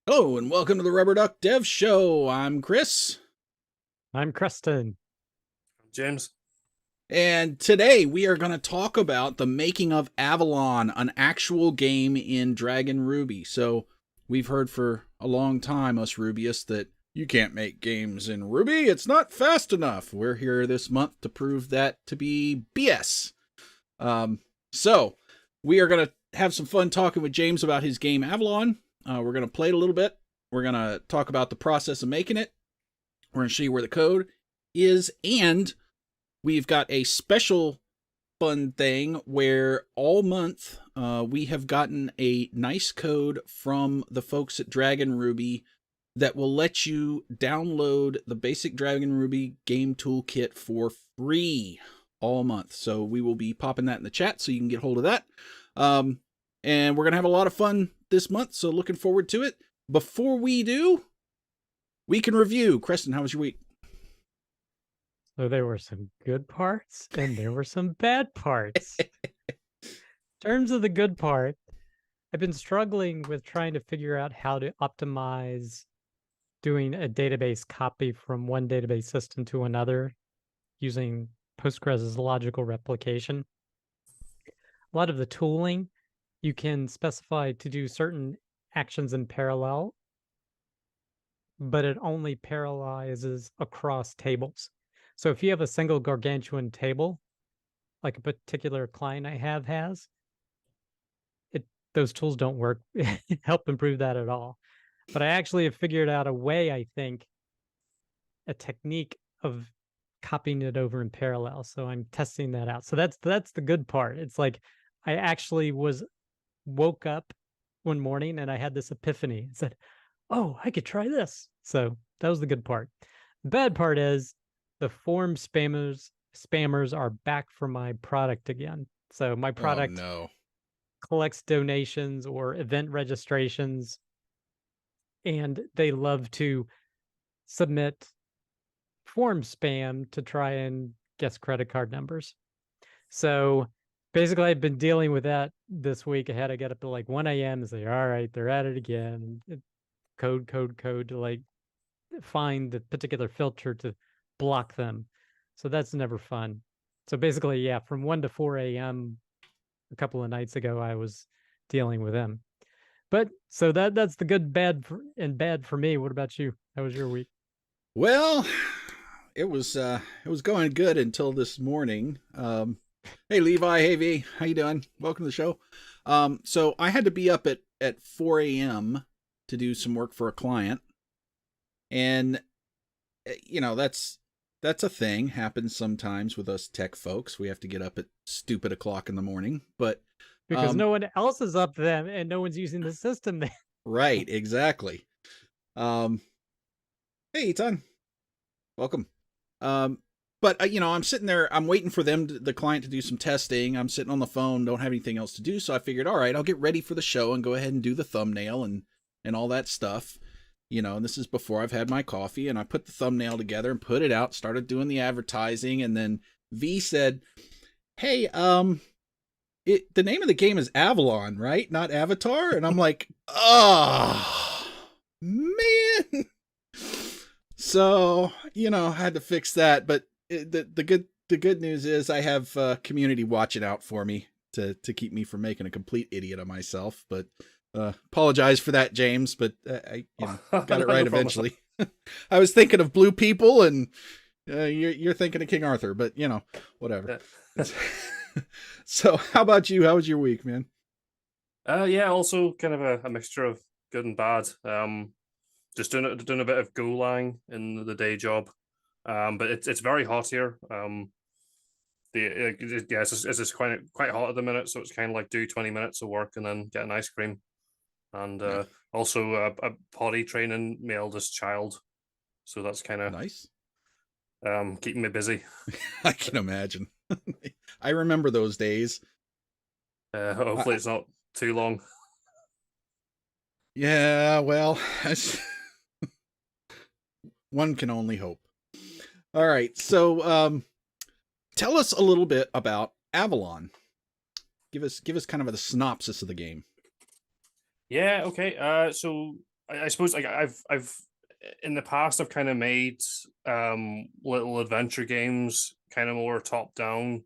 Hello and welcome to the Rubber Duck Dev Show. I'm Chris, I'm Creston. James. and today we are going to talk about the making of Avalon, an actual game in DragonRuby. So we've heard for a long time, us Rubyists, that you can't make games in Ruby. It's not fast enough. We're here this month to prove that to be BS. So we are going to have some fun talking with James about his game Avalon. We're going to play it a little bit. We're going to talk about the process of making it. We're going to show you where the code is. And we've got a special fun thing where all month we have gotten a nice code from the folks at DragonRuby that will let you download the basic DragonRuby game toolkit for free all month. So we will be popping that in the chat so you can get hold of that. And we're going to have a lot of fun this month, so looking forward to it. Before we do, we can review. Creston, how was your week? So there were some good parts and there were some bad parts. In terms of the good part, I've been struggling with trying to figure out how to optimize doing a database copy from one database system to another using Postgres' logical replication. A lot of the tooling you can specify to do certain actions in parallel, but it only parallelizes across tables. So if you have a single gargantuan table, like a particular client I have has, those tools don't work, help improve that at all. But I actually have figured out a way, I think, a technique of copying it over in parallel. So I'm testing that out. So that's the good part. It's like I actually woke up one morning and I had this epiphany and said, oh, I could try this. So that was the good part. The bad part is the form spammers are back for my product again. So my product collects donations or event registrations, and they love to submit form spam to try and guess credit card numbers. So basically, I've been dealing with that this week. I had to get up to like 1 a.m. and say, all right, they're at it again. Code to like find the particular filter to block them. So that's never fun. So basically, yeah, from 1 to 4 a.m. a couple of nights ago, I was dealing with them. But so that's the good, bad, and bad for me. What about you? How was your week? Well, it was going good until this morning. Hey Levi, hey V, how you doing? Welcome to the show. So I had to be up at 4 a.m. to do some work for a client, and you know that's a thing. Happens sometimes with us tech folks. We have to get up at stupid o'clock in the morning, but because no one else is up then, and no one's using the system then. Right, exactly. Hey Eton, welcome. But you know, I'm sitting there, I'm waiting for the client to do some testing. I'm sitting on the phone, don't have anything else to do, so I figured, all right, I'll get ready for the show and go ahead and do the thumbnail and all that stuff. You know, and this is before I've had my coffee, and I put the thumbnail together and put it out, started doing the advertising, and then V said, hey, the name of the game is Avalon, right? Not Avatar? And I'm like, oh, man. So, you know, I had to fix that, but the good news is I have community watching out for me to keep me from making a complete idiot of myself. But apologize for that, James. But I got it right eventually. I was thinking of blue people, and you're thinking of King Arthur. But you know, whatever. Yeah. So, how about you? How was your week, man? Yeah, also kind of a mixture of good and bad. Just doing a bit of Golang in the day job, but it's very hot here. It's just quite hot at the minute, so it's kind of like do 20 minutes of work and then get an ice cream, and also a potty training my eldest child, so that's kind of nice. Keeping me busy. I can imagine. I remember those days. Hopefully it's not too long. Yeah, well, one can only hope. All right, so tell us a little bit about Avalon. Give us kind of a synopsis of the game. Yeah, okay. So I suppose like I've in the past I've kind of made little adventure games, kind of more top down.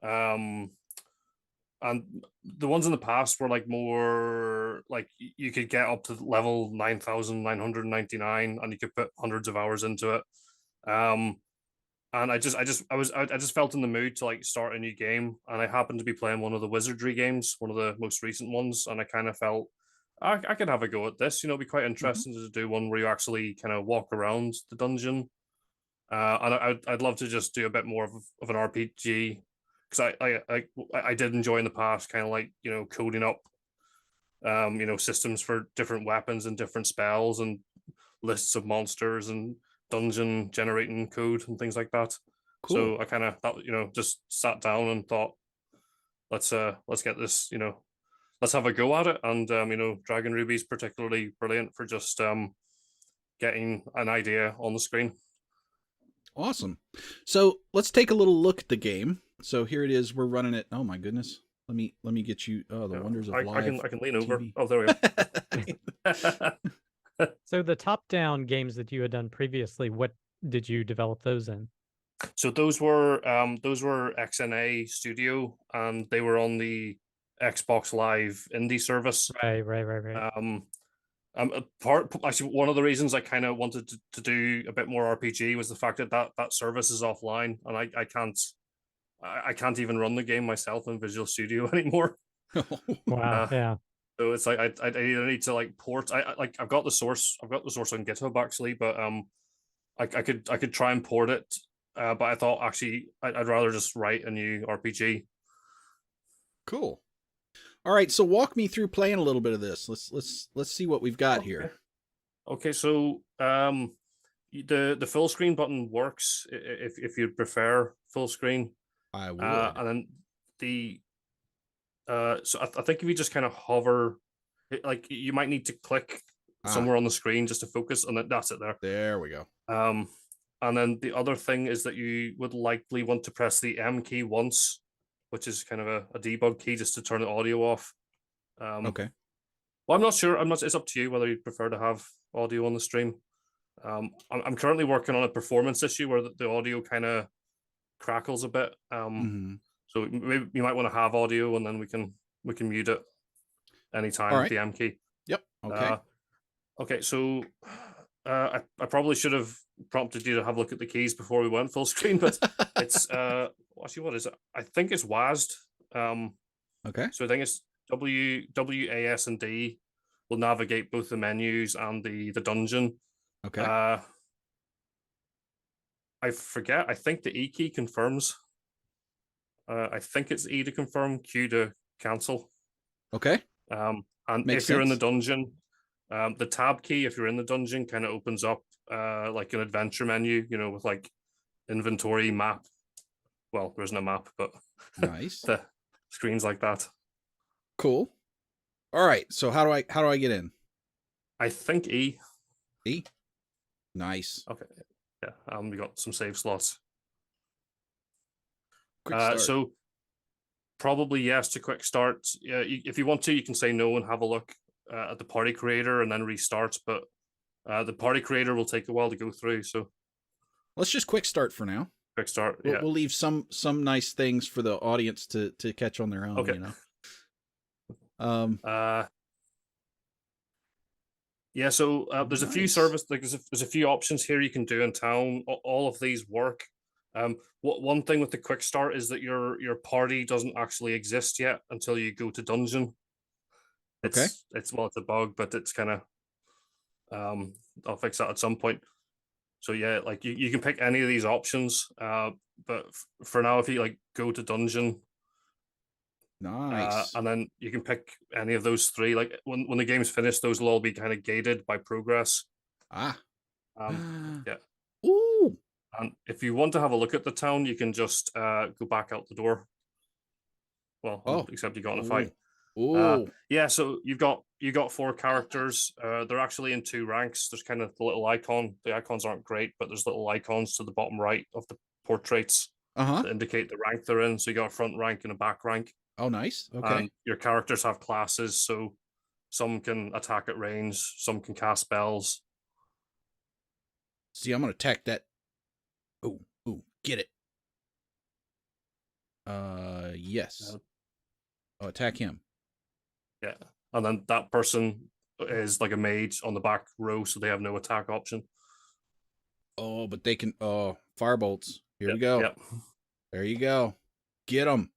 Um, and the ones in the past were like more like you could get up to level 9,999 and you could put hundreds of hours into it. Um, and I just felt in the mood to like start a new game, and I happened to be playing one of the wizardry games, one of the most recent ones, and I kind of felt I could have a go at this. It'd be quite Mhm. interesting to do one where you actually kind of walk around the dungeon. And I'd love to just do a bit more of an RPG because I did enjoy in the past, kind of like coding up systems for different weapons and different spells and lists of monsters and dungeon generating code and things like that. Cool. So I kind of thought, just sat down and thought, let's get this, let's have a go at it. And Dragon Ruby is particularly brilliant for just getting an idea on the screen. Awesome. So let's take a little look at the game. So here it is. We're running it. Oh my goodness. Let me get you. Oh, the wonders of live. I can lean over. TV. Oh, there we go. So the top-down games that you had done previously, what did you develop those in? So those were XNA Studio, and they were on the Xbox Live indie service. Right. Actually, one of the reasons I kind of wanted to do a bit more RPG was the fact that service is offline, and I can't even run the game myself in Visual Studio anymore. Wow. Yeah. So it's like I either need to like port. I've got the source on GitHub actually, but I could try and port it. But I thought actually I'd rather just write a new RPG. Cool. All right, so walk me through playing a little bit of this. Let's see what we've got here. Okay, so the full screen button works if you prefer full screen. I would. And then the so I think if you just kind of hover, like you might need to click somewhere on the screen just to focus, and that's it there. There we go. And then the other thing is that you would likely want to press the M key once, which is kind of a debug key just to turn the audio off. Okay. Well, I'm not sure. It's up to you whether you prefer to have audio on the stream. I'm currently working on a performance issue where the audio kind of crackles a bit. So maybe you might want to have audio, and then we can mute it anytime with the M key. Yep. Okay. Okay. So I probably should have prompted you to have a look at the keys before we went full screen, but it's actually, what is it? I think it's WASD. Okay. So I think it's W, A, S, and D will navigate both the menus and the dungeon. Okay. I forget. I think the E key confirms. I think it's E to confirm, Q to cancel. Okay. And Makes if you're in the sense. dungeon, the tab key, if you're in the dungeon, kind of opens up like an adventure menu, with like inventory, map. Well, there isn't a map, but Nice. the screens like that. Cool. All right. So how do I get in? I think E. E. Nice. Okay. Yeah. We got some save slots. Quick start. So probably yes to quick start. Yeah, if you want to, you can say no and have a look at the party creator and then restart. But the party creator will take a while to go through. So let's just quick start for now. Quick start. Yeah. We'll leave some nice things for the audience to catch on their own. Okay. Yeah. So there's a few service. Like there's a few options here you can do in town. All of these work. One thing with the quick start is that your party doesn't actually exist yet until you go to dungeon. It's a bug, but it's kind of I'll fix that at some point. So yeah, like you can pick any of these options, but for now, if you like go to dungeon, nice, and then you can pick any of those three. Like when the game's finished, those will all be kind of gated by progress. Yeah. Ooh. And if you want to have a look at the town, you can just go back out the door. Well, except you got in a fight. Yeah, so you got 4 characters. They're actually in 2 ranks. There's kind of the little icon. The icons aren't great, but there's little icons to the bottom right of the portraits that indicate the rank they're in. So you got a front rank and a back rank. Oh, nice. Okay. And your characters have classes. So Some can attack at range. Some can cast spells. See, I'm gonna attack that. Oh, get it. Yes. Oh, attack him. Yeah, and then that person is like a mage on the back row, so they have no attack option. Oh, but they can. Oh, firebolts. Here Yep, we go. Yep. There you go. Get him.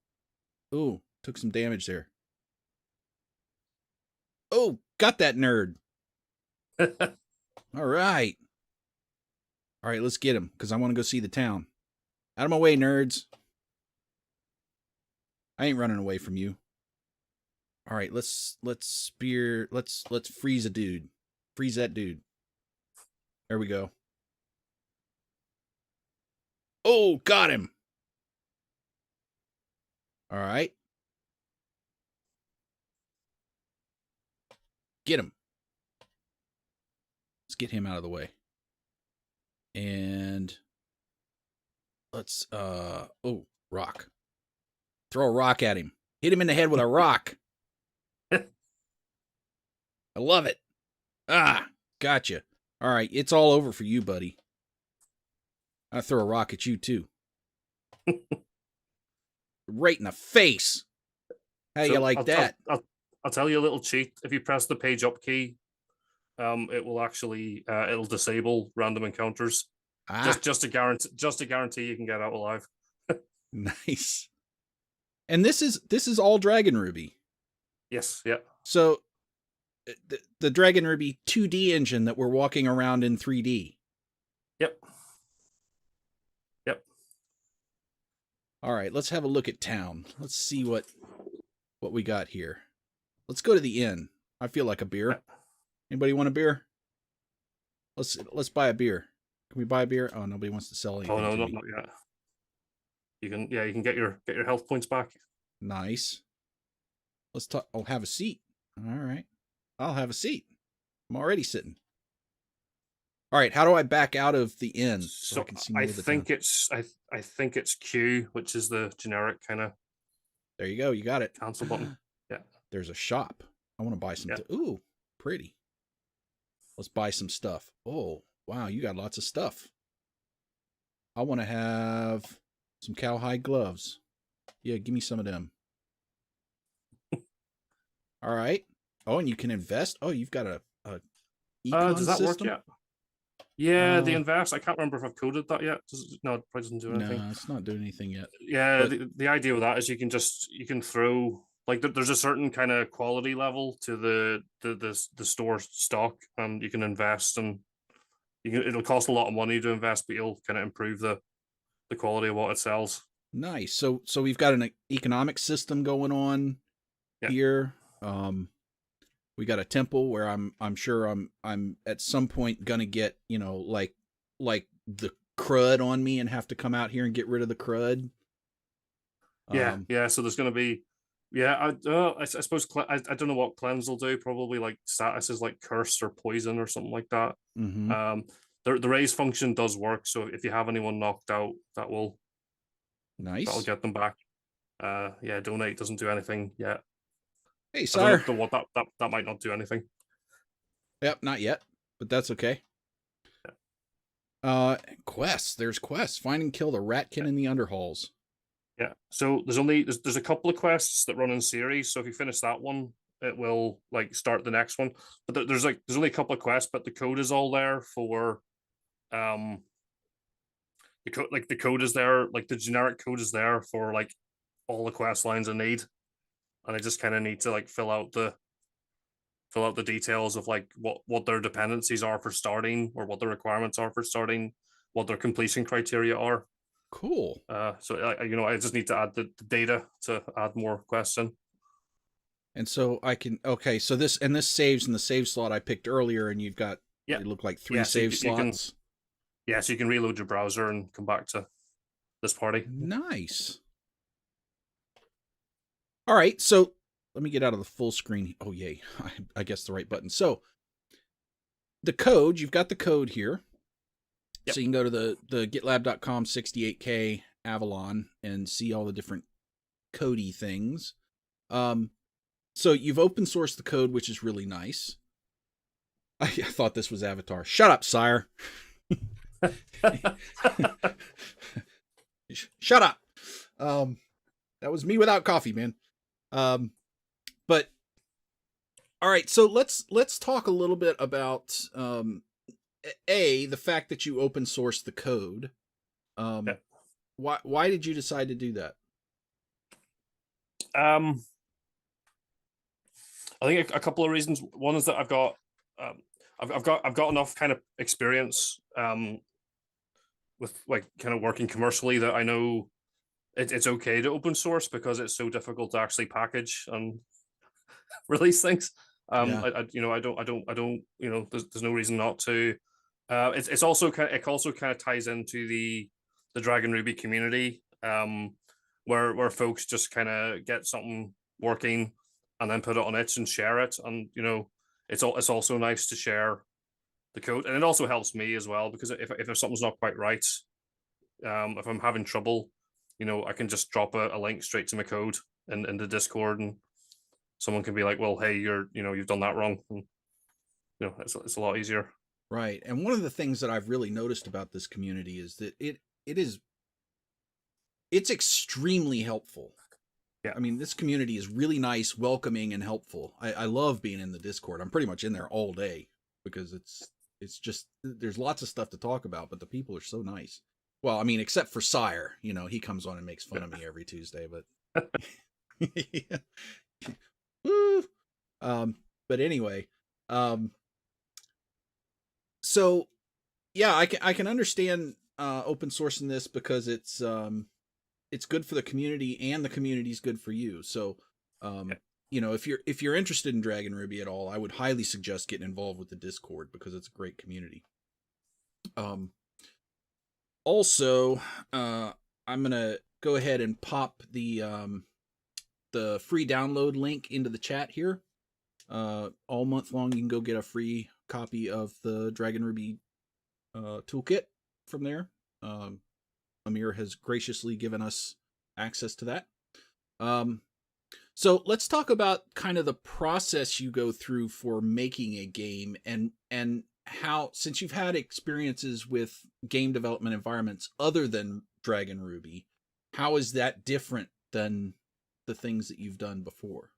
Ooh, took some damage there. Oh, got that nerd. All right. All right, let's get him because I want to go see the town. Out of my way, nerds. I ain't running away from you. All right, let's spear. Let's freeze a dude. Freeze that dude. There we go. Oh, got him. All right. Get him. Let's get him out of the way. And let's oh, rock. Throw a rock at him. Hit him in the head with a rock. I love it. Ah, gotcha. All right, it's all over for you, buddy. I throw a rock at you too. Right in the face. How you like that? I'll tell you a little cheat. If you press the page up key, it will actually it'll disable random encounters. Ah, Just to guarantee you can get out alive. nice. And this is all DragonRuby. Yes, yeah. So the DragonRuby 2D engine that we're walking around in 3D. Yep. All right, let's have a look at town. Let's see what we got here. Let's go to the inn. I feel like a beer. Anybody want a beer? Let's buy a beer. Can we buy a beer? Oh, nobody wants to sell anything. Oh no, to me. not yet. You can get your health points back. Nice. Let's talk. Oh, have a seat. All right. I'll have a seat. I'm already sitting. All right. How do I back out of the inn So I can see I more of the think town? I think it's Q, which is the generic kind of There you go. You got it. cancel button. Yeah. There's a shop. I want to buy some. Yeah. Ooh, pretty. Let's buy some stuff. Oh, wow. You got lots of stuff. I want to have some cowhide gloves. Yeah, give me some of them. All right. Oh, and you can invest. Oh, you've got a econ Does that work system? yet? Yeah, the invest. I can't remember if I've coded that yet. No, it probably doesn't do anything. No, it's not doing anything yet. Yeah, But the idea with that is you can throw like there's a certain kind of quality level to the store stock, and you can invest, and it'll cost a lot of money to invest, but you'll kind of improve the quality of what it sells. nice. So we've got an economic system going on Yeah. here. We got a temple where I'm sure I'm at some point gonna get, like the crud on me and have to come out here and get rid of the crud. Yeah. So there's going to be, I suppose I don't know what cleanse will do. Probably like statuses like curse or poison or something like that. Mm-hmm. The raise function does work. So if you have anyone knocked out, that'll Nice. get them back. Donate doesn't do anything yet. Hey, I sire. don't know what that might not do anything. Yep, not yet, but that's okay. Quests. There's quests. Find and kill the ratkin in the underhalls. Yeah. So there's a couple of quests that run in series. So if you finish that one, it will like start the next one. But there's only a couple of quests, but the code is all there for the code is there, like the generic code is there for like all the quest lines I need. And I just kind of need to like fill out the details of like what their dependencies are for starting, or what the requirements are for starting, what their completion criteria are. Cool. So I just need to add the data to add more quests in. And so I can so this saves in the save slot I picked earlier, and you've got it look like 3 save slots. So you can reload your browser and come back to this party. Nice. All right, so let me get out of the full screen. Oh, yay. I guess the right button. So the code, you've got the code here. Yep. So you can go to the gitlab.com 68K Avalon and see all the different codey things. So you've open sourced the code, which is really nice. I thought this was Avatar. Shut up, sire. Shut up. That was me without coffee, man. But all right, so let's talk a little bit about the fact that you open sourced the code. Yeah. Why did you decide to do that? I think a couple of reasons. One is that I've got enough kind of experience with like kind of working commercially that I know it's okay to open source because it's so difficult to actually package and release things. Yeah. I don't there's no reason not to. It's also kind of ties into the DragonRuby community, where folks just kind of get something working and then put it on itch and share it, and it's also nice to share the code, and it also helps me as well because if something's not quite right, if I'm having trouble, I can just drop a link straight to my code in the Discord, and someone can be like, well, hey, you've done that wrong, and it's a lot easier. Right. And one of the things that I've really noticed about this community is that it's extremely helpful. Yeah. I mean, this community is really nice, welcoming, and helpful. I love being in the Discord. I'm pretty much in there all day because it's just, there's lots of stuff to talk about, but the people are so nice. Well, I mean, except for Sire, he comes on and makes fun of me every Tuesday, but yeah. Woo. But anyway, so yeah, I can understand open sourcing this because it's good for the community and the community's good for you. So if you're interested in DragonRuby at all, I would highly suggest getting involved with the Discord because it's a great community. Also, I'm gonna go ahead and pop the free download link into the chat here. All month long, you can go get a free copy of the DragonRuby toolkit from there. Amir has graciously given us access to that. So let's talk about kind of the process you go through for making a game and how, since you've had experiences with game development environments other than DragonRuby, how is that different than the things that you've done before?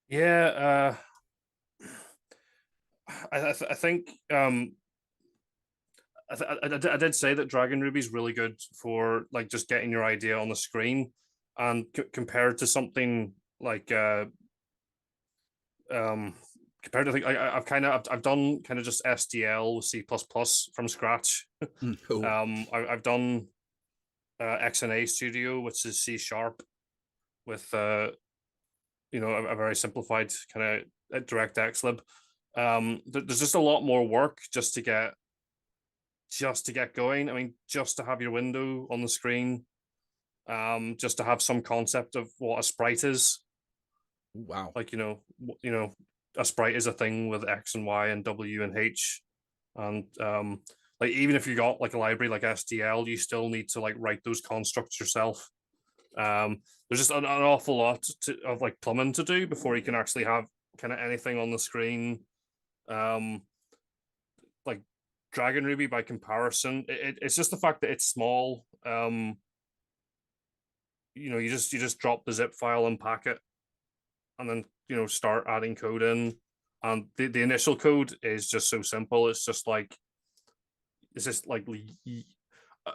Yeah, I think I did say that DragonRuby is really good for like just getting your idea on the screen, and compared to something like compared to I've done kind of just SDL with C++ from scratch. Cool. I've done XNA Studio, which is C# with a very simplified kind of DirectX lib. There's just a lot more work just to get going. I mean, just to have your window on the screen, just to have some concept of what a sprite is. Wow. Like a sprite is a thing with X and Y and W and H, and like even if you got like a library like SDL, you still need to like write those constructs yourself. There's just an awful lot of like plumbing to do before you can actually have kind of anything on the screen. Like DragonRuby, by comparison, it's just the fact that it's small. You just drop the zip file, unpack it, and then start adding code in. And the initial code is just so simple. It's just like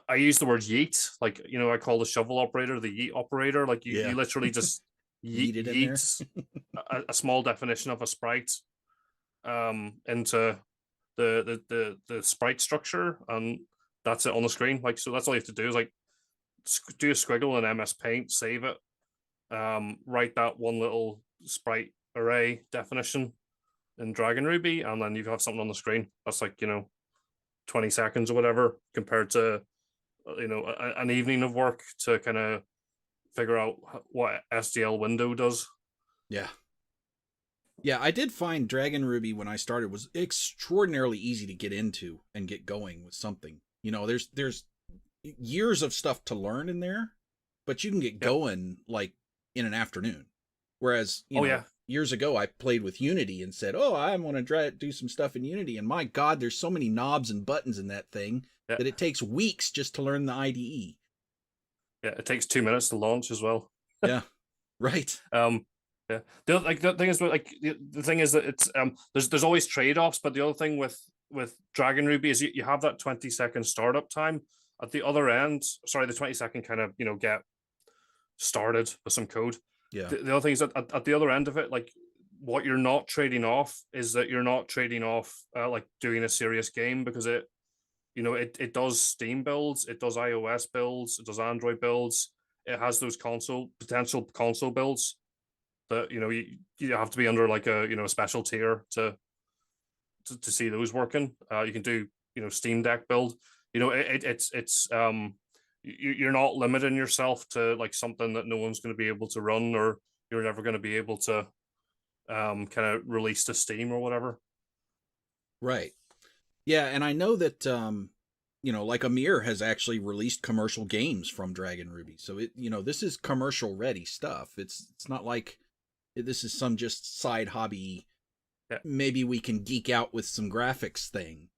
I use the word yeet. Like I call the shovel operator the yeet operator. Like you literally just yeet a small definition of a sprite into the sprite structure, and that's it on the screen. Like, so that's all you have to do is like do a squiggle in MS Paint, save it, write that one little sprite array definition in DragonRuby, and then you have something on the screen. That's like 20 seconds or whatever, compared to an evening of work to kind of figure out what SDL window does. Yeah, I did find DragonRuby when I started was extraordinarily easy to get into and get going with something. There's years of stuff to learn in there, but you can get going like in an afternoon. Whereas, you Oh know, yeah, years ago I played with Unity and said, "Oh, I want to do some stuff in Unity," and my God, there's so many knobs and buttons in that thing yeah, that it takes weeks just to learn the IDE. yeah. It takes 2 minutes to launch as well. Yeah, right. Yeah. The thing is, like the thing is that it's there's always trade offs, but the other thing with DragonRuby is you have that 20-second startup time at the other end. Sorry, the 20-second kind of get started with some code. Yeah, The other thing is that at the other end of it, like what you're not trading off is that you're not trading off like doing a serious game, because it does Steam builds, it does iOS builds, it does Android builds, it has those potential console builds that you have to be under like a special tier to see those working. You can do Steam Deck build. You're not limiting yourself to like something that no one's going to be able to run, or you're never going to be able to kind of release to Steam or whatever. right. Yeah, and I know that like Amir has actually released commercial games from DragonRuby. So this is commercial ready stuff. It's not like this is some just side hobby. Yeah. Maybe we can geek out with some graphics thing.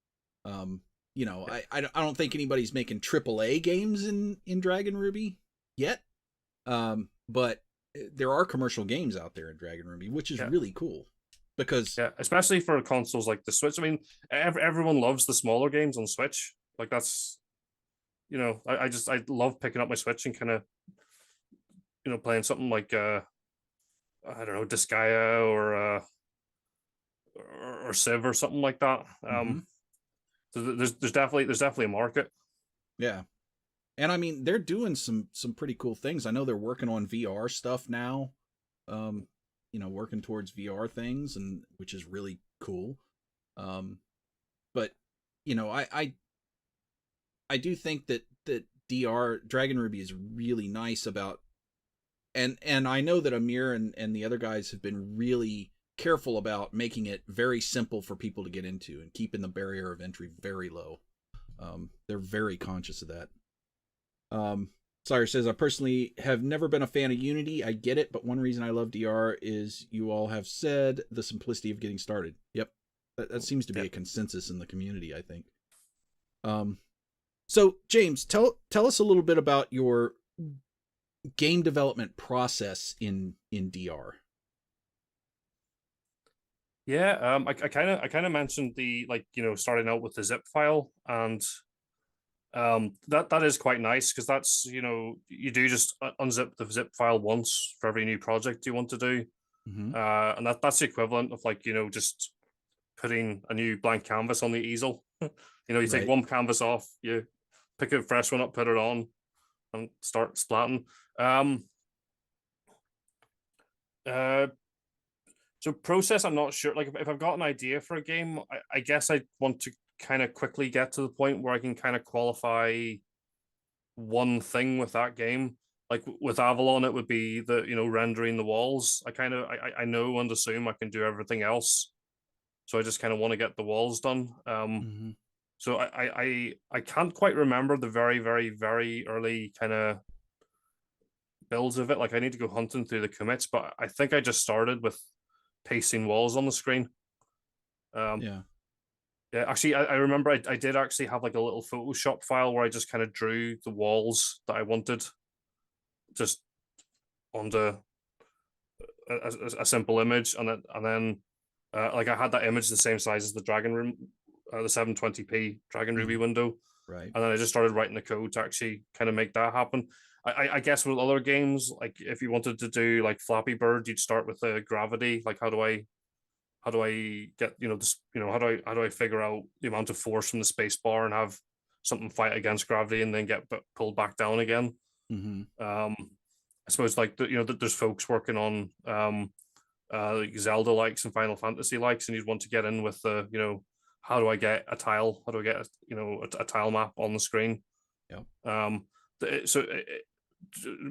Yeah. I don't think anybody's making AAA games in RubyGames yet. But there are commercial games out there in DragonRuby, which is really cool. Because especially for consoles like the Switch. I mean, everyone loves the smaller games on Switch. Like that's, I love picking up my Switch and kind of, playing something like I don't know, Disgaea or Civ or something like that. So there's definitely a market. Yeah, and I mean they're doing some pretty cool things. I know they're working on VR stuff now. Working towards VR things, and which is really cool. But I do think that DragonRuby is really nice about, and I know that Amir and the other guys have been really careful about making it very simple for people to get into and keeping the barrier of entry very low. They're very conscious of that. Sire says, I personally have never been a fan of Unity. I get it, but one reason I love DR is you all have said the simplicity of getting started. Yep. That seems to be a consensus in the community, I think. So James, tell us a little bit about your game development process in DR. Yeah, I kind of mentioned the starting out with the zip file, and that is quite nice, because that's you do just unzip the zip file once for every new project you want to do. Mm-hmm. And that's the equivalent of just putting a new blank canvas on the easel. You take one canvas off, you pick a fresh one up, put it on, and start splatting. So process, I'm not sure. Like if I've got an idea for a game, I guess I want to kind of quickly get to the point where I can kind of qualify one thing with that game. Like with Avalon, it would be the rendering the walls. I know and assume I can do everything else, so I just kind of want to get the walls done. So I can't quite remember the very, very, very early kind of builds of it. Like I need to go hunting through the commits, but I think I just started with pasting walls on the screen. Yeah, actually, I remember I did actually have like a little Photoshop file where I just kind of drew the walls that I wanted just onto a simple image, and then like I had that image the same size as the Dragon Room, the 720p DragonRuby window, right? And then I just started writing the code to actually kind of make that happen. I guess with other games, like if you wanted to do like Flappy Bird, you'd start with the gravity. Like how do I get this? How do I figure out the amount of force from the space bar and have something fight against gravity and then get pulled back down again? I suppose like there's folks working on like Zelda likes and Final Fantasy likes, and you'd want to get in with the how do I get a tile? How do I get a tile map on the screen? Yeah. So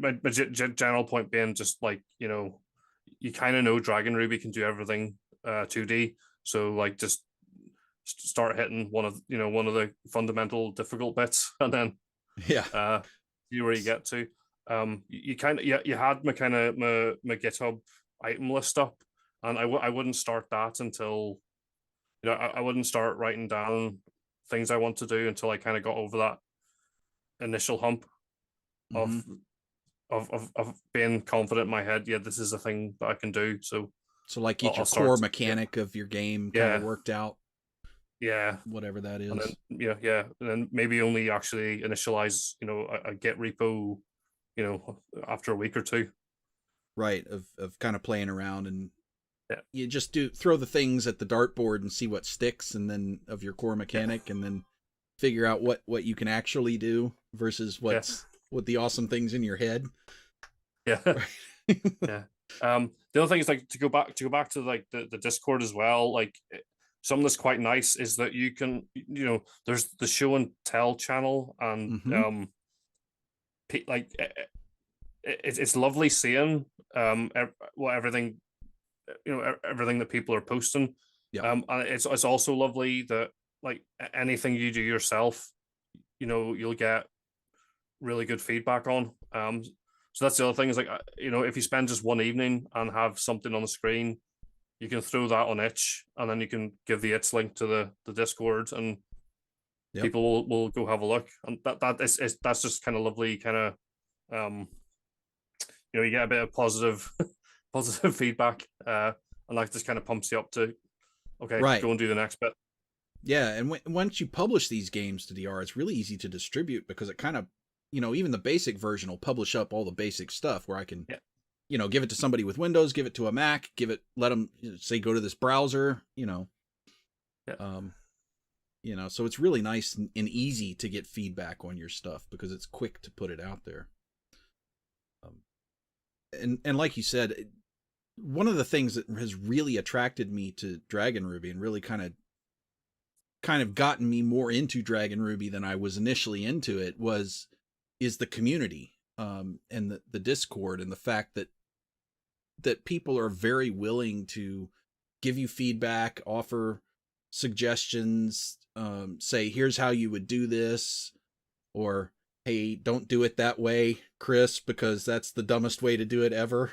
my general point being just like you kind of know DragonRuby can do everything 2D, so like just start hitting one of the fundamental difficult bits, and then see where you get to. You kind of you had my GitHub item list up, and I wouldn't start that until, you know, I wouldn't start writing down things I want to do until I kind of got over that initial hump of Mhm. of being confident in my head. Yeah, this is a thing that I can do. So So like get I'll your start. core mechanic of your game kind of Yeah, worked out, yeah, whatever that and then is. yeah, and then maybe only actually initialize, you know, a Git repo, you know, after a week or two. Right, of kind of playing around, and Yeah, you just throw the things at the dartboard and see what sticks, and then of your core yeah, mechanic, and then figure out what you can actually do versus yeah, what the awesome things in your head. yeah. Right. Yeah. The other thing is, like, to go back to like the Discord as well. Like, something that's quite nice is that you can, you know, there's the show and tell channel, and Mm-hmm. like it's lovely seeing what everything, you know, everything that people are posting. Yep. And it's also lovely that, like, anything you do yourself, you know, you'll get really good feedback on. So that's the other thing is, like, you know, if you spend just one evening and have something on the screen, you can throw that on itch, and then you can give the itch link to the Discord, and Yep. people will go have a look. And that's just kind of lovely, kind of, you know, you get a bit of positive positive feedback, and that just kind of pumps you up to, okay, Right. go and do the next bit. Yeah, and once you publish these games to DR, it's really easy to distribute because it kind of, even the basic version will publish up all the basic stuff where I can, Yeah, give it to somebody with Windows, give it to a Mac, let them say go to this browser, yeah, um, so it's really nice and easy to get feedback on your stuff because it's quick to put it out there. And like you said, one of the things that has really attracted me to DragonRuby and really kind of gotten me more into DragonRuby than I was initially into it is the community, and the Discord, and the fact that people are very willing to give you feedback, offer suggestions, say here's how you would do this, or hey, don't do it that way, Chris, because that's the dumbest way to do it ever.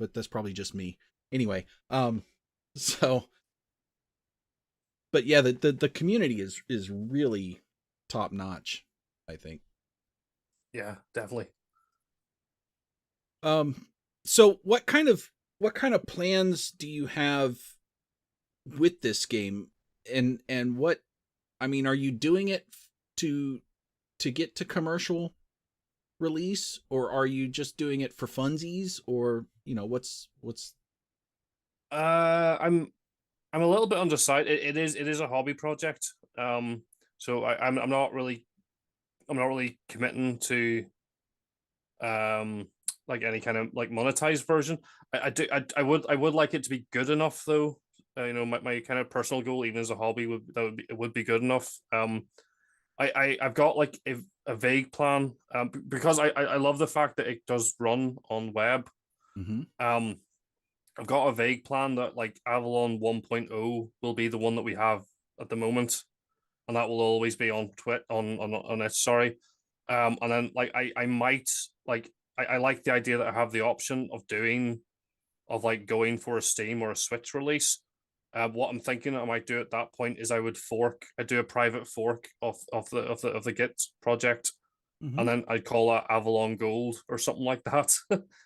But that's probably just me. Anyway, so but yeah, the community is really top notch, I think. yeah, definitely. Um, so what kind of plans do you have with this game, and what, I mean, are you doing it to get to commercial release, or are you just doing it for funsies, or what's I'm a little bit undecided. It is a hobby project. So I'm not really committing to like any kind of like monetized version. I would like it to be good enough though. You know, my kind of personal goal, even as a hobby, would be good enough. I've got like a vague plan, because I love the fact that it does run on web. mm-hmm. Um, I've got a vague plan that, like, Avalon 1.0 will be the one that we have at the moment, and that will always be on on it. Sorry, and then, like, I might, like, I like the idea that I have the option of like going for a Steam or a Switch release. What I'm thinking I might do at that point is I do a private fork of the Git project, Mm-hmm. and then I'd call that Avalon Gold or something like that.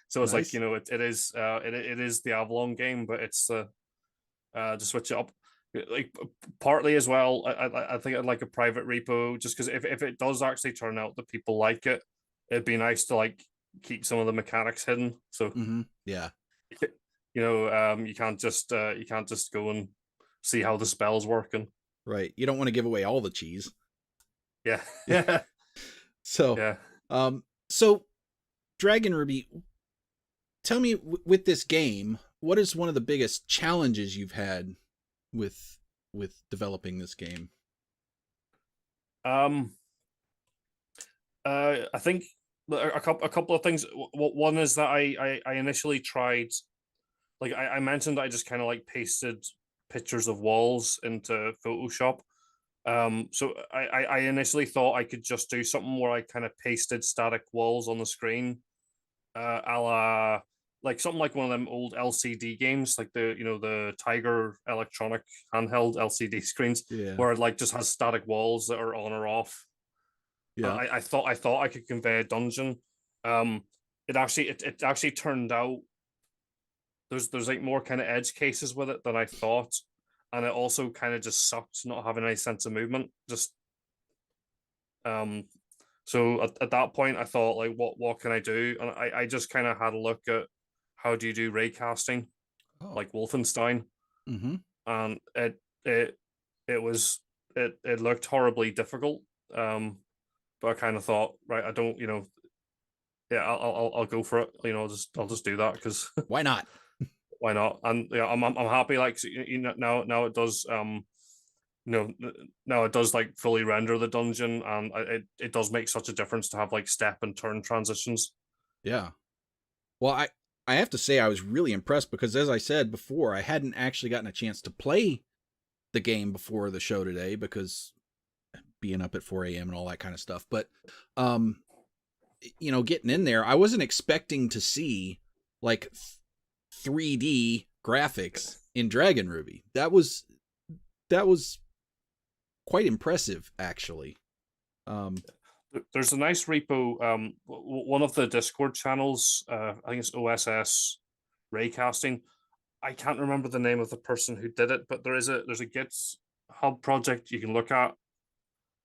So it's like, you Nice. know, it is the Avalon game, but it's to switch it up. Like, partly as well, I think I'd like a private repo, just because if it does actually turn out that people like it, it'd be nice to, like, keep some of the mechanics hidden. So, Mm-hmm. Yeah. you can't just go and see how the spells work. And Right. You don't want to give away all the cheese. yeah, Yeah. yeah, So, yeah. so DragonRuby, tell me, with this game, what is one of the biggest challenges you've had with developing this game? um I think a couple of things. One is that I initially tried, like, I mentioned that I just kind of like pasted pictures of walls into Photoshop. So I initially thought I could just do something where I kind of pasted static walls on the screen, a la like something like one of them old LCD games, like the Tiger Electronic handheld LCD screens, Yeah. where it like just has static walls that are on or off. Yeah. I thought I could convey a dungeon. It actually turned out there's like more kind of edge cases with it than I thought, and it also kind of just sucked not having any sense of movement. Just so at that point I thought, like, what can I do? And I just kind of had a look at how do you do ray casting, Oh. like Wolfenstein, Mm-hmm. and it looked horribly difficult. But I kind of thought, right, I don't, yeah, I'll go for it. I'll just do that because Why not? why not? And yeah, I'm happy. Like, now it does now it does like fully render the dungeon, and it does make such a difference to have like step and turn transitions. Yeah. Well, I have to say I was really impressed because, as I said before, I hadn't actually gotten a chance to play the game before the show today because being up at 4 a.m. and all that kind of stuff. But, getting in there, I wasn't expecting to see like 3D graphics in DragonRuby. That was quite impressive, actually. There's a nice repo. One of the Discord channels, I think it's OSS Raycasting. I can't remember the name of the person who did it, but there's a GitHub project you can look at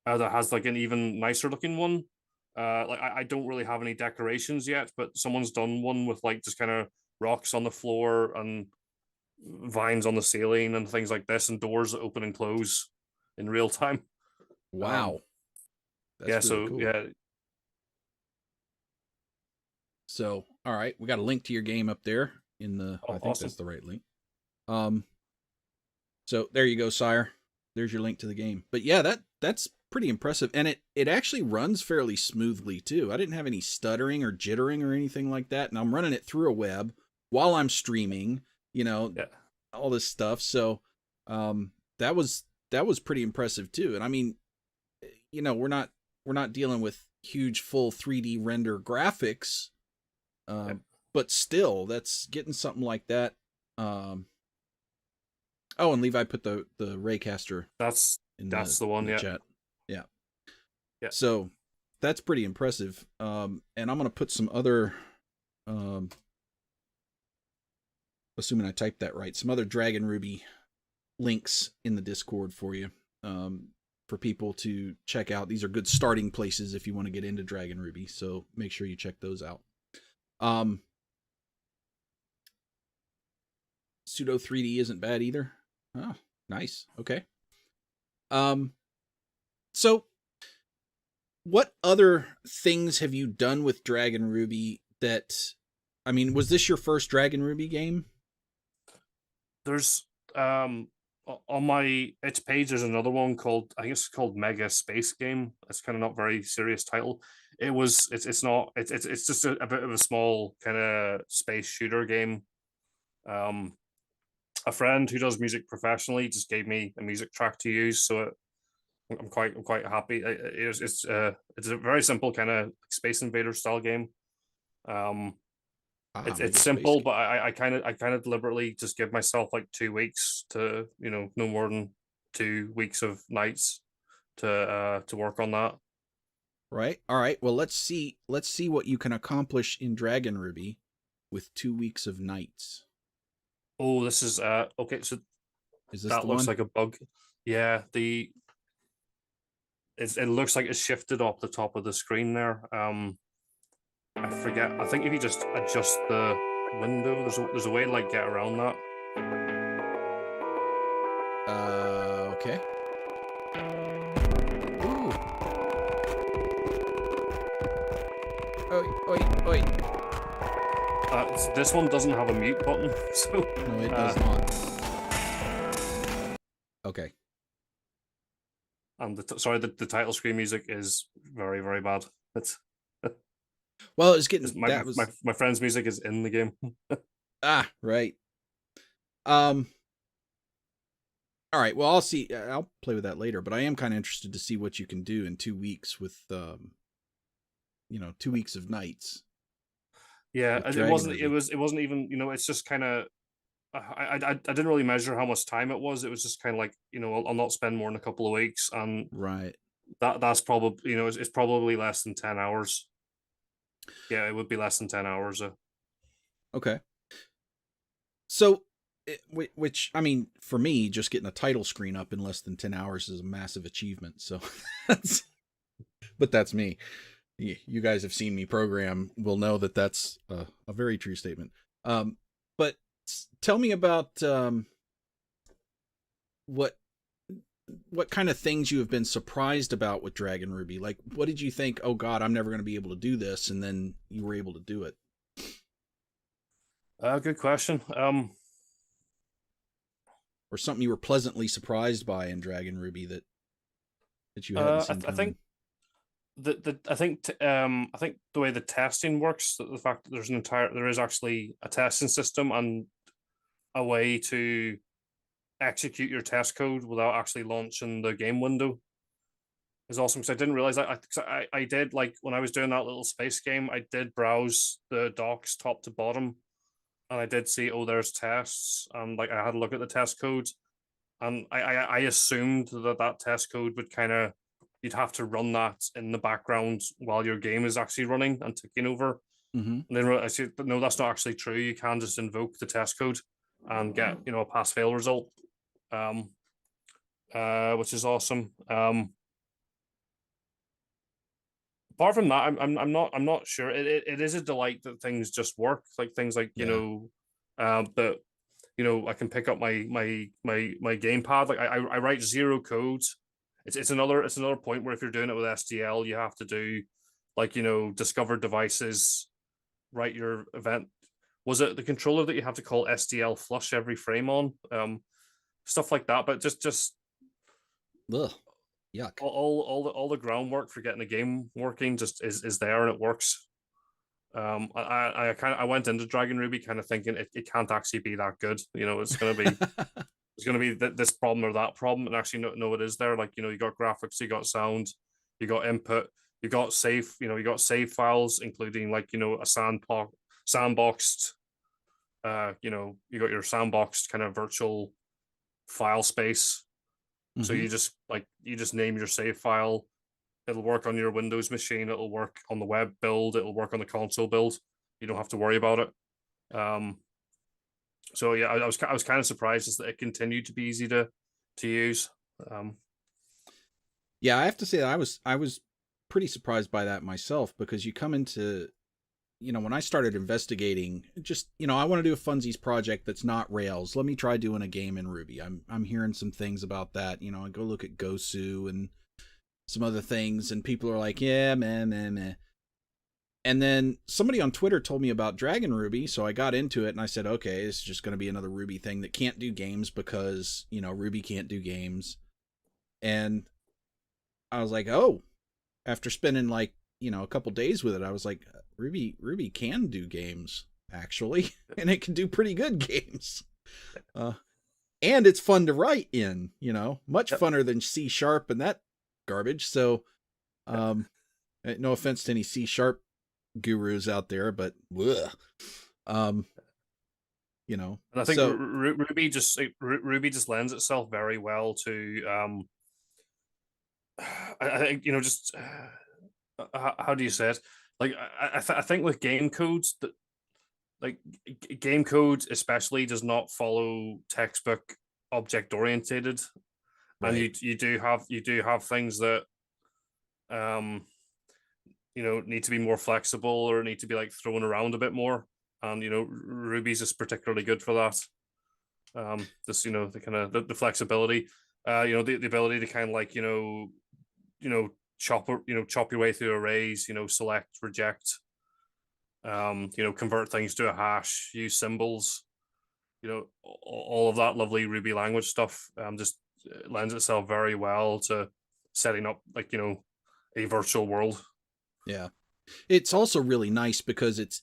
that has like an even nicer looking one. Like I don't really have any decorations yet, but someone's done one with like just kind of rocks on the floor and vines on the ceiling and things like this, and doors that open and close in real time. Wow. That's really cool. Yeah. So, all right, we got a link to your game up there in the. I think awesome. That's the right link. So there you go, sire. There's your link to the game. But yeah, that's pretty impressive, and it actually runs fairly smoothly too. I didn't have any stuttering or jittering or anything like that, and I'm running it through a web while I'm streaming. All this stuff. So, that was pretty impressive too. And I mean, we're not dealing with huge full 3D render graphics, but still, that's getting something like that. Oh, and Levi put the Raycaster. That's the one. Yeah. Chat. Yeah. So that's pretty impressive. And I'm gonna put some other, assuming I typed that right, some other DragonRuby links in the Discord for you, for people to check out. These are good starting places if you want to get into DragonRuby. So make sure you check those out. Pseudo 3D isn't bad either. Oh, nice. Okay. So what other things have you done with DragonRuby that, I mean, was this your first DragonRuby game? There's on my its page there's another one called, I think it's called Mega Space Game. It's kind of not very serious title. It's just a bit of a small kind of space shooter game. A friend who does music professionally just gave me a music track to use, so I'm quite happy. It's a very simple kind of Space Invader style game. It's simple, but I kind of deliberately just give myself like 2 weeks to, no more than 2 weeks of nights to work on that. Right. All right. Well, let's see what you can accomplish in DragonRuby with 2 weeks of nights. Oh, this is okay. So is this that looks like a bug? Yeah, it looks like it's shifted off the top of the screen there. I forget. I think if you just adjust the window, there's a way to like get around that. Okay. Ooh. Oi. This one doesn't have a mute button, so no, it does not. Okay. And the title screen music is very, very bad. It's well, it's getting my friend's music is in the game. Right. All right. Well, I'll play with that later, but I am kind of interested to see what you can do in 2 weeks with 2 weeks of nights. Yeah, with it Dragon wasn't. Ruby. It wasn't even. It's just kind of. I didn't really measure how much time it was. It was just kind of like I'll not spend more than a couple of weeks, and Right. that's probably it's probably less than 10 hours. Yeah, it would be less than 10 hours. Okay. So, which I mean, for me, just getting a title screen up in less than 10 hours is a massive achievement. So, but that's me. You guys have seen me program, will know that that's a very true statement. But tell me about what kind of things you have been surprised about with DragonRuby. Like, what did you think? Oh God, I'm never going to be able to do this, and then you were able to do it. Good question. Or something you were pleasantly surprised by in DragonRuby that you hadn't seen I coming. think I think the way the testing works, the fact that there is actually a testing system and a way to execute your test code without actually launching the game window is awesome. Because I didn't realize that. I did, like, when I was doing that little space game, I did browse the docs top to bottom, and I did see, oh, there's tests, and like I had a look at the test code, and I assumed that test code would kind of, you'd have to run that in the background while your game is actually running and ticking over. Mm-hmm. And then I said, no, that's not actually true. You can just invoke the test code and get a pass fail result, which is awesome. Apart from that, I'm not sure. It is a delight that things just work. Like things like that I can pick up my gamepad. Like I write zero code. It's another point where if you're doing it with SDL, you have to do, like, discover devices, write your event. Was it the controller that you have to call SDL flush every frame on? Stuff like that. But just Ugh. Yuck. all the groundwork for getting a game working just is there, and it works. I went into DragonRuby kind of thinking it can't actually be that good. It's gonna be this problem or that problem, and actually no, it is there. Like, you got graphics, you got sound, you got input, you got you got save files, including, like, a sandboxed, you got your sandboxed kind of virtual file space. So Mm-hmm. you just name your save file. It'll work on your Windows machine. It'll work on the web build. It'll work on the console build. You don't have to worry about it. So yeah, I was kind of surprised that it continued to be easy to use. Yeah, I have to say that I was pretty surprised by that myself, because you come into, when I started investigating, just, I want to do a funsies project that's not Rails. Let me try doing a game in Ruby. I'm hearing some things about that. I go look at Gosu and some other things, and people are like, yeah, meh. And then somebody on Twitter told me about DragonRuby, so I got into it and I said, okay, it's just going to be another Ruby thing that can't do games because, Ruby can't do games. And I was like, oh, after spending like, a couple days with it, I was like, Ruby can do games, actually, and it can do pretty good games. And it's fun to write in, much funner than C# and that garbage. So, no offense to any C# gurus out there, but and I think so Ruby just lends itself very well to I think just how do you say it? Like I think with game codes, that, like, game code especially does not follow textbook object orientated, right. and you do have things that need to be more flexible or need to be, like, thrown around a bit more, and Ruby's is particularly good for that. This the kind of the flexibility, the ability to kind of, like, chop your way through arrays, select, reject, convert things to a hash, use symbols, all of that lovely Ruby language stuff, just lends itself very well to setting up, like, a virtual world. Yeah. It's also really nice because it's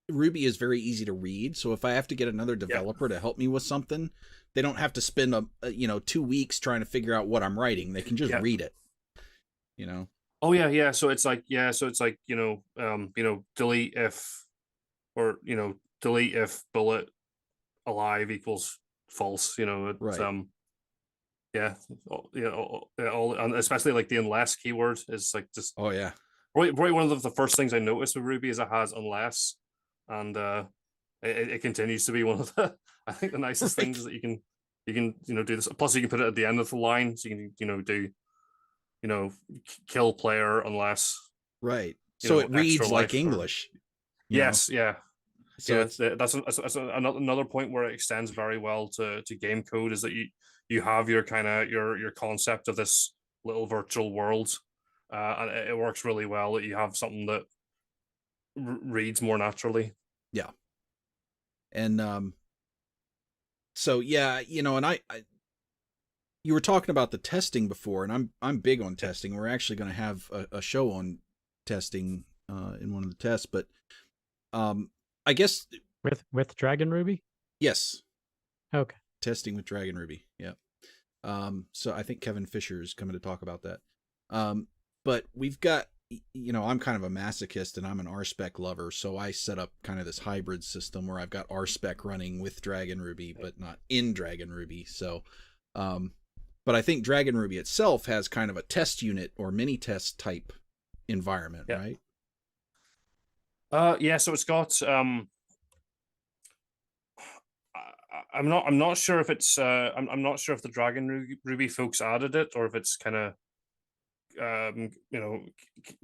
Ruby is very easy to read. So if I have to get another developer to help me with something, they don't have to spend 2 weeks trying to figure out what I'm writing. They can just read it. Oh yeah. So it's like delete or delete if bullet alive equals false. It's Right. yeah, all, and especially like the unless keyword is like just Oh yeah. probably one of the first things I noticed with Ruby is it has unless, and it continues to be one of the I think the nicest things Right. is that you can do this. Plus, you can put it at the end of the line, so you can do kill player unless Right. So it extra reads like life or English, you know. yes, yeah. So Yeah, it's that's another point where it extends very well to game code is that you have your kind of your concept of this little virtual world, and it works really well that you have something that reads more naturally. yeah. And so yeah, and I you were talking about the testing before, and I'm big on Yeah. testing. We're actually going to have a show on testing in one of the tests, but I guess With DragonRuby? yes, Okay. testing with DragonRuby. Yeah. So I think Kevin Fisher is coming to talk about that. But we've got, I'm kind of a masochist and I'm an RSpec lover, so I set up kind of this hybrid system where I've got RSpec running with DragonRuby, but not in DragonRuby. So, but I think DragonRuby itself has kind of a test unit or mini test type environment, Yeah. right? Yeah. So it's got I'm not sure if it's I'm not sure if the Ruby folks added it or if it's kind of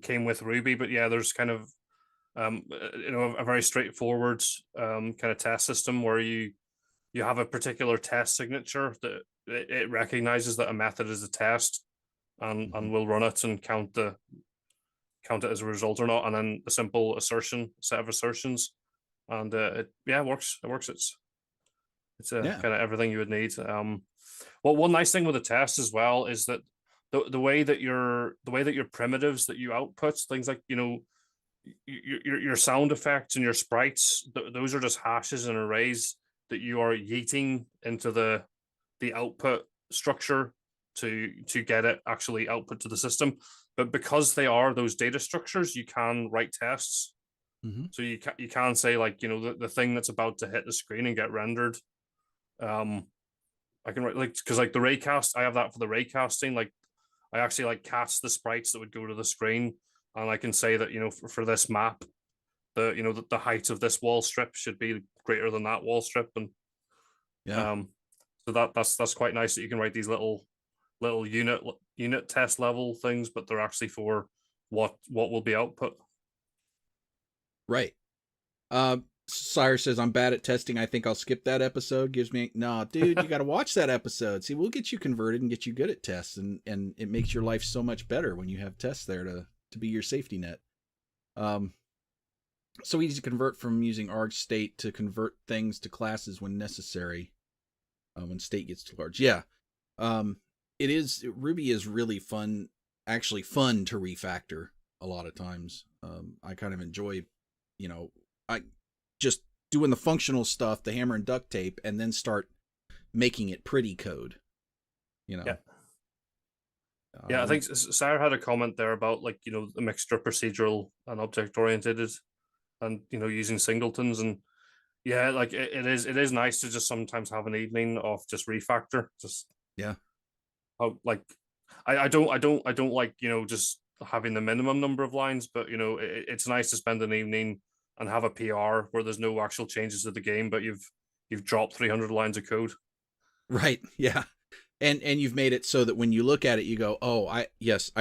came with Ruby, but yeah, there's kind of a very straightforward kind of test system where you have a particular test signature that it recognizes that a method is a test and will run it and count it as a result or not, and then a simple set of assertions, and it works. It works. It's Yeah. kind of everything you would need. Well, one nice thing with the test as well is that the way that your primitives that you output, things like your sound effects and your sprites, those are just hashes and arrays that you are yeeting into the output structure to get it actually output to the system. But because they are those data structures, you can write tests. Mm-hmm. So you can say like the thing that's about to hit the screen and get rendered. I can write like because like the raycast, I have that for the raycasting. Like I actually like cast the sprites that would go to the screen, and I can say that for this map, the height of this wall strip should be greater than that wall strip, and Yeah. so that's quite nice that you can write these little unit test level things, but they're actually for what will be output. Right. Sire says I'm bad at testing. I think I'll skip that episode. Gives me no, dude. You got to watch that episode. See, we'll get you converted and get you good at tests, and it makes your life so much better when you have tests there to be your safety net. So easy to convert from using arg state to convert things to classes when necessary. When state gets too large, yeah. It is. Ruby is really fun. Actually, fun to refactor a lot of times. I kind of enjoy, I just doing the functional stuff, the hammer and duct tape, and then start making it pretty code. Yeah. Yeah, I think Sarah had a comment there about like the mixture of procedural and object oriented, and using singletons, and yeah, like it is nice to just sometimes have an evening of just refactor, just yeah. Like I don't like just having the minimum number of lines, but it's nice to spend an evening and have a PR where there's no actual changes to the game, but you've dropped 300 lines of code. Right. Yeah. And you've made it so that when you look at it, you go, oh, I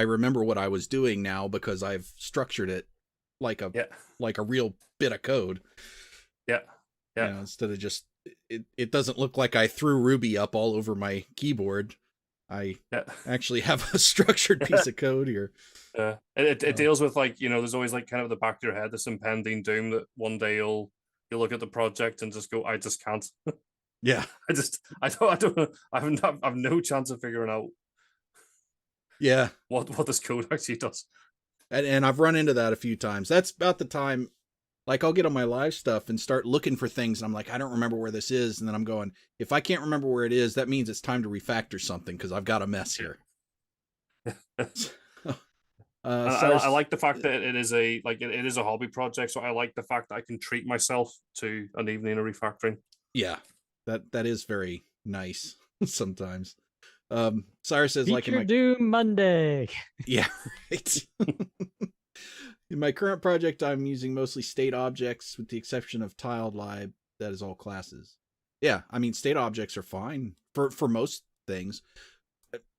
remember what I was doing now because I've structured it like a real bit of code. Yeah. Yeah. Instead of just it doesn't look like I threw Ruby up all over my keyboard. I actually have a structured piece of code here. It deals with like there's always like kind of the back of your head this impending doom that one day you'll look at the project and just go, I just can't. Yeah. I don't I've no chance of figuring out what this code actually does. And I've run into that a few times. That's about the time, like I'll get on my live stuff and start looking for things, and I'm like, I don't remember where this is, and then I'm going, if I can't remember where it is, that means it's time to refactor something because I've got a mess here. And I Cyrus, like the fact that it is a hobby project, so I like the fact that I can treat myself to an evening of refactoring. yeah, that is very nice sometimes. Cyrus says, like in Feature my due Monday. yeah, right. In my current project, I'm using mostly state objects with the exception of tiled lib. That is all classes. Yeah, I mean, state objects are fine for most things.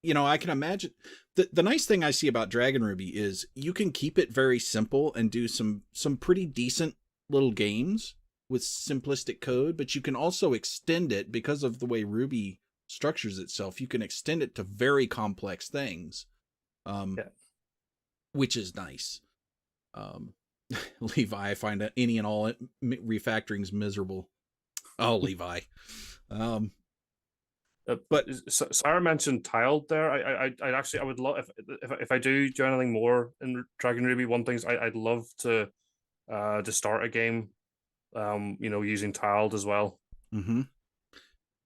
I can imagine the nice thing I see about DragonRuby is you can keep it very simple and do some pretty decent little games with simplistic code, but you can also extend it because of the way Ruby structures itself. You can extend it to very complex things, Yeah. which is nice. Levi, I find any and all refactorings miserable. Oh, Levi. But Sarah mentioned tiled there. I would love if I do anything more in DragonRuby. One things I'd love to start a game, using tiled as well. mm-hmm.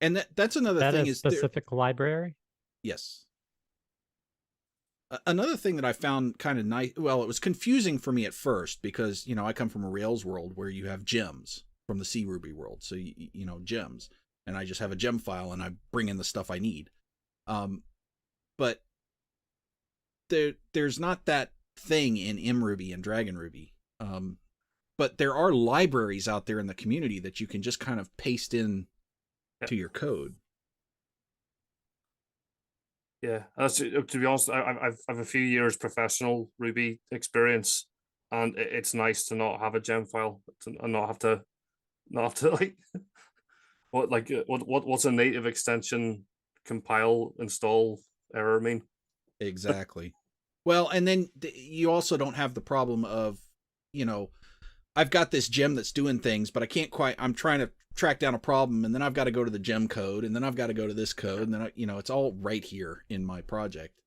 And that's another That thing a is specific library? Yes. Another thing that I found kind of nice, well, it was confusing for me at first because, I come from a Rails world where you have gems from the C Ruby world. So, gems. And I just have a gem file and I bring in the stuff I need. But there's not that thing in mRuby and DragonRuby. But there are libraries out there in the community that you can just kind of paste in to your code. Yeah, to be honest, I've a few years professional Ruby experience, and it's nice to not have a gem file and not have to like what's a native extension compile install error mean? Exactly. Well, and then you also don't have the problem of, I've got this gem that's doing things, but I can't quite, I'm trying to track down a problem, and then I've got to go to the gem code, and then I've got to go to this code, and then, it's all right here in my project.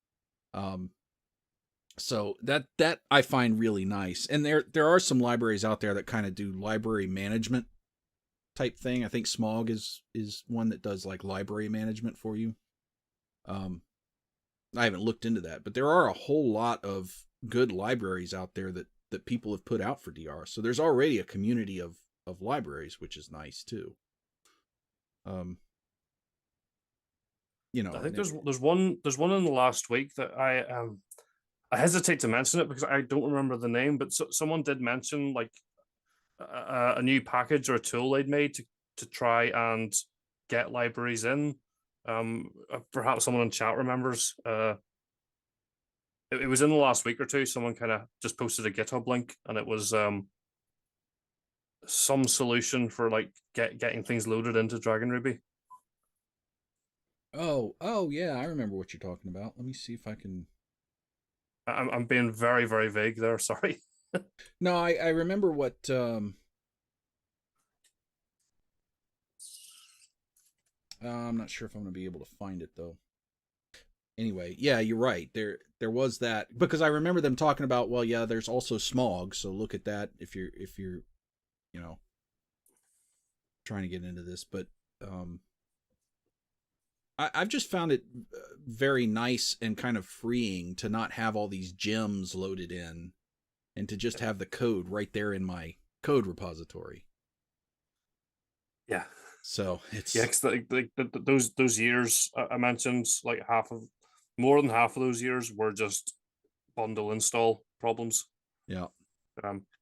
So that I find really nice. And there are some libraries out there that kind of do library management type thing. I think Smog is one that does like library management for you. I haven't looked into that, but there are a whole lot of good libraries out there that people have put out for DR. So there's already a community of libraries, which is nice too. I think there's one in the last week that I hesitate to mention it because I don't remember the name, but someone did mention like a new package or a tool they'd made to try and get libraries in. Perhaps someone in chat remembers. It was in the last week or two. Someone kind of just posted a GitHub link, and it was some solution for like getting things loaded into DragonRuby. Oh yeah, I remember what you're talking about. Let me see if I can. I'm being very, very vague there. Sorry. No, I remember what. I'm not sure if I'm going to be able to find it though. Anyway, yeah, you're right. There was that because I remember them talking about. Well, yeah, there's also Smog, so look at that if you're trying to get into this. But I've just found it very nice and kind of freeing to not have all these gems loaded in, and to just have the code right there in my code repository. Yeah. So it's because those years I mentioned, like more than half of those years were just bundle install problems. Yeah.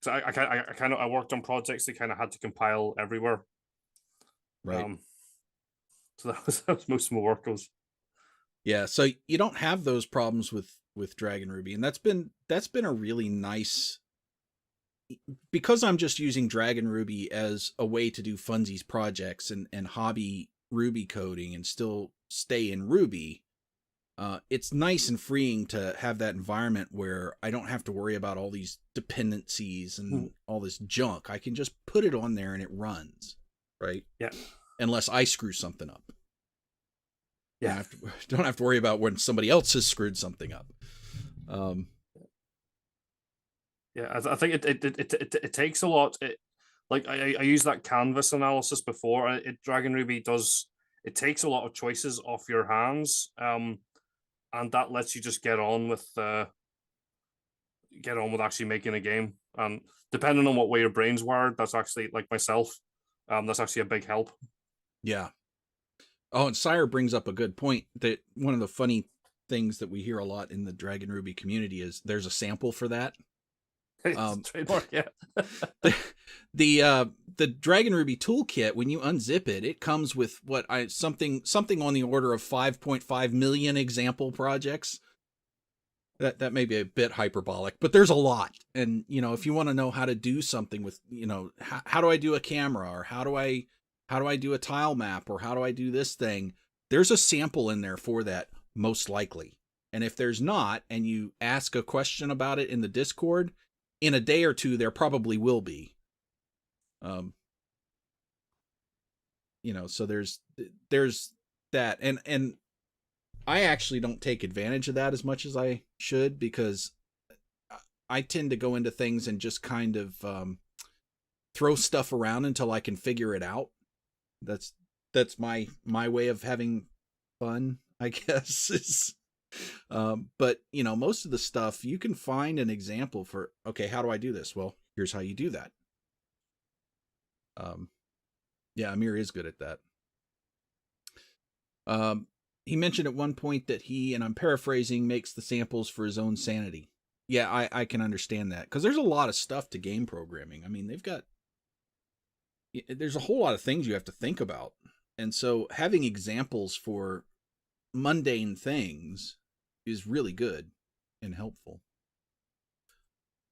So I worked on projects that kind of had to compile everywhere. Right. So that was most of my work was. Yeah. So you don't have those problems with DragonRuby, and that's been a really nice. Because I'm just using DragonRuby as a way to do funsies projects and hobby Ruby coding and still stay in Ruby, it's nice and freeing to have that environment where I don't have to worry about all these dependencies and all this junk. I can just put it on there and it runs, right? Yeah. Unless I screw something up. Yeah. Don't have to worry about when somebody else has screwed something up. Yeah, I think it takes a lot. I used that canvas analysis before. DragonRuby does. It takes a lot of choices off your hands, and that lets you just get on with get on with actually making a game. And depending on what way your brain's wired, that's actually, like myself, that's actually a big help. Yeah. Oh, and Sire brings up a good point, that one of the funny things that we hear a lot in the DragonRuby community is there's a sample for that. Trademark, yeah. The DragonRuby toolkit, when you unzip it, it comes with something on the order of 5.5 million example projects. That may be a bit hyperbolic, but there's a lot. And, you know, if you want to know how to do something with, you know, how do I do a camera, or how do I do a tile map, or how do I do this thing? There's a sample in there for that, most likely. And if there's not, and you ask a question about it in the Discord, in a day or two, there probably will be. You know, so there's that. And I actually don't take advantage of that as much as I should, because I tend to go into things and just kind of throw stuff around until I can figure it out. That's my way of having fun, I guess. But, you know, most of the stuff you can find an example for. Okay, how do I do this? Well, here's how you do that. Yeah, Amir is good at that. He mentioned at one point that he, and I'm paraphrasing, makes the samples for his own sanity. Yeah, I can understand that, because there's a lot of stuff to game programming. I mean, there's a whole lot of things you have to think about. And so having examples for mundane things is really good and helpful.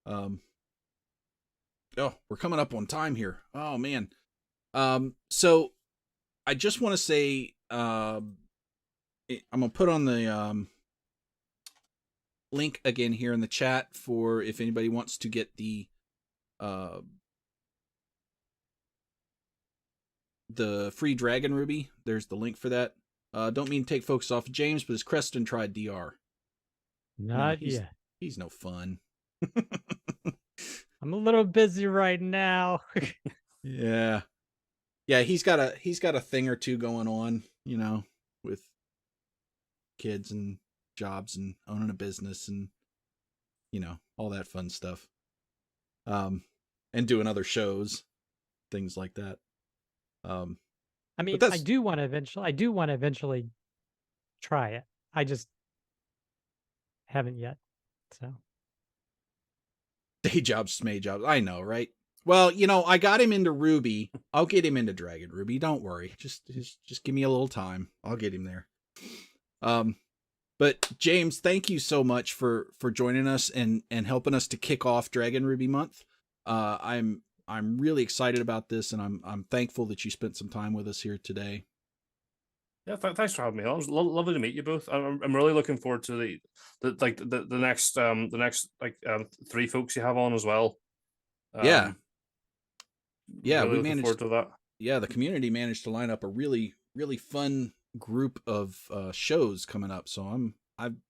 Oh, we're coming up on time here. Oh, man. So I just want to say, I'm going to put on the link again here in the chat for if anybody wants to get the free DragonRuby. There's the link for that. Don't mean to take focus off of James, but has Creston tried DR? Not yet. He's no fun. I'm a little busy right now. Yeah. Yeah, he's got a thing or two going on, you know, with kids and jobs and owning a business and, you know, all that fun stuff. And doing other shows, things like that. I mean, I do want to eventually try it. I just haven't yet. So day jobs, smay jobs. I know, right? Well, you know, I got him into Ruby. I'll get him into DragonRuby. Don't worry. Just give me a little time. I'll get him there. But James, thank you so much for joining us and helping us to kick off DragonRuby month. I'm really excited about this, and I'm thankful that you spent some time with us here today. Yeah, thanks for having me on. It was lovely to meet you both. I'm really looking forward to the next 3 folks you have on as well. Yeah, really we looking managed forward to that. Yeah, the community managed to line up a really fun group of shows coming up. So I'm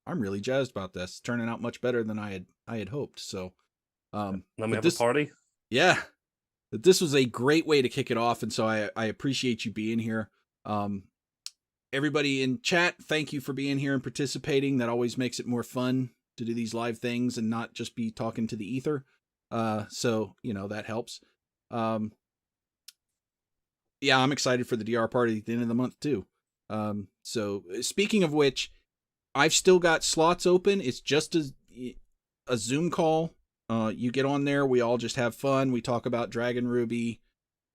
really jazzed about this. It's turning out much better than I had hoped. So then we have a party. Yeah, but this was a great way to kick it off, and so I appreciate you being here. Everybody in chat, thank you for being here and participating. That always makes it more fun to do these live things and not just be talking to the ether. So, you know, that helps. Yeah, I'm excited for the DR party at the end of the month too. So speaking of which, I've still got slots open. It's just a Zoom call. You get on there. We all just have fun. We talk about DragonRuby.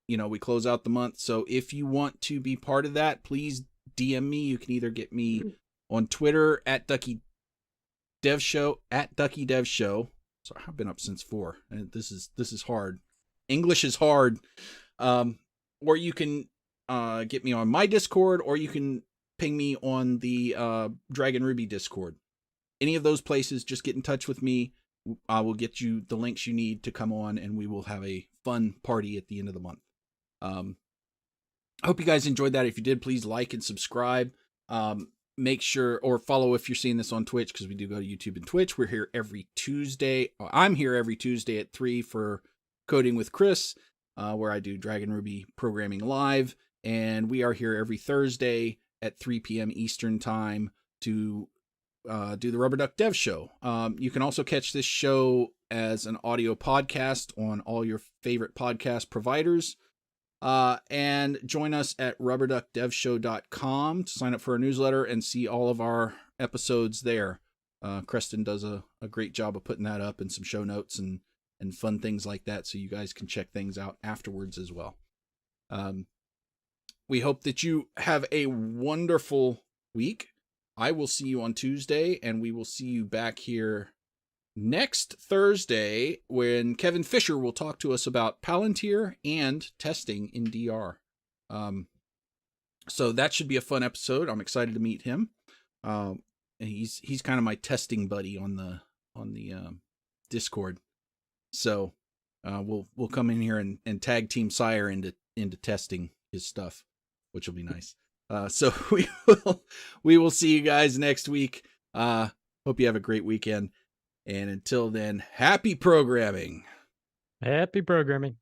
You know, we close out the month. So if you want to be part of that, please DM me. You can either get me on Twitter at DuckyDevShow, at DuckyDevShow. So I've been up since 4, and this is hard. English is hard. Or you can get me on my Discord, or you can ping me on the DragonRuby Discord. Any of those places, just get in touch with me. I will get you the links you need to come on, and we will have a fun party at the end of the month. I hope you guys enjoyed that. If you did, please like and subscribe. Make sure, or follow if you're seeing this on Twitch, because we do go to YouTube and Twitch. We're here every Tuesday. I'm here every Tuesday at 3 for Coding with Chris, where I do DragonRuby programming live. And we are here every Thursday at 3 p.m. Eastern time to do the Rubber Duck Dev Show. You can also catch this show as an audio podcast on all your favorite podcast providers. And join us at rubberduckdevshow.com to sign up for our newsletter and see all of our episodes there. Creston does a great job of putting that up and some show notes and fun things like that, so you guys can check things out afterwards as well. We hope that you have a wonderful week. I will see you on Tuesday, and we will see you back here next Thursday when Kevin Fisher will talk to us about Palantir and testing in DR. So that should be a fun episode. I'm excited to meet him. And he's kind of my testing buddy on the Discord. So we'll come in here and tag Team Sire into testing his stuff, which will be nice. So we will see you guys next week. Hope you have a great weekend. And until then, happy programming. Happy programming.